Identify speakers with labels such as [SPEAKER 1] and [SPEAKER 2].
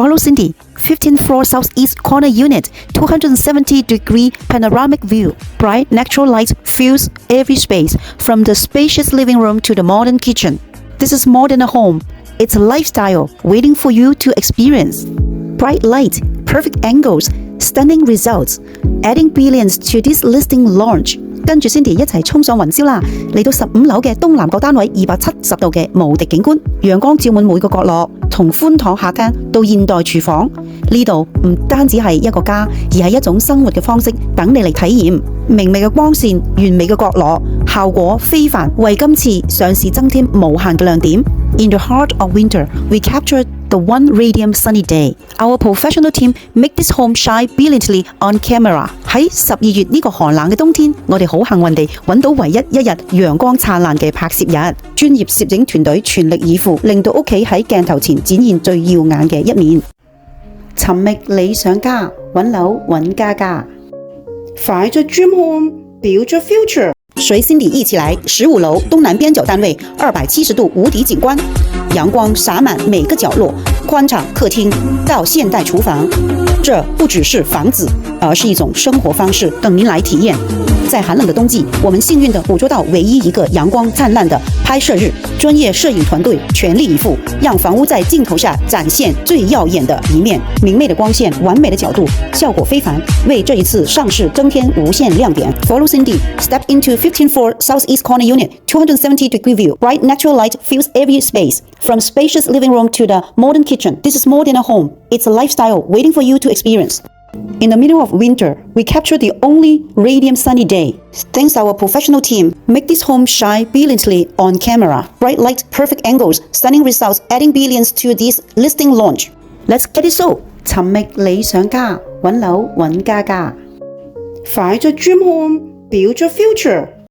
[SPEAKER 1] Follow Cindy, 15th floor southeast corner unit, 270-degree panoramic view. Bright natural light fills every space, from the spacious living room to the modern kitchen. This is more than a home. It's a lifestyle waiting for you to experience. Bright light, perfect angles, stunning results, adding brilliance to this listing launch. 跟住 Cindy 一齊衝上雲霄啦！嚟到15樓嘅東南角單位270度嘅無敵景觀，陽光照滿每個角落，從寬敞客廳到現代廚房，呢度唔單止係一個家，而係一種生活嘅方式，等你嚟體驗。明媚嘅光線，完美嘅角落，效果非凡，為今次上市增添無限嘅亮點。In the heart of winter, we captured the one radiant sunny day. Our professional team make this home shine brilliantly on camera. 喺12月呢個寒冷嘅冬天，我哋好幸運地揾到唯一一日陽光燦爛嘅拍攝日。專業攝影團隊全力以赴，令到屋企喺鏡頭前展現最耀眼嘅一面。尋覓理想家，揾樓揾家家。Find your dream home, build your future. 隨 Cindy 一起來，15樓東南邊角單位，270度無敵景觀，陽光灑滿每個角落，寬敞客廳到現代廚房，這不只是房子，而是一種生活方式，等您來體驗。在寒冷的冬季，我們幸運地捕捉到唯一一個陽光燦爛的拍攝日，專業攝影團隊全力以赴，讓房屋在鏡頭下展現最耀眼的一面。明媚的光線，完美的角度，效果非凡，為這一次上市增添無限亮點。Follow Cindy, step into 15th floor southeast corner unit, 270-degree view. Bright natural light fills every space, from spacious living room to the modern kitchen. This is more than a home. It's a lifestyle waiting for you to experience. In the middle of winter, we capture the only radiant sunny day. Thanks our professional team, make this home shine brilliantly on camera. Bright light, perfect angles, stunning results, adding brilliance to this listing launch. Let's get it sold. 尋覓理想家，揾樓揾家家。Find your dream home, build your future.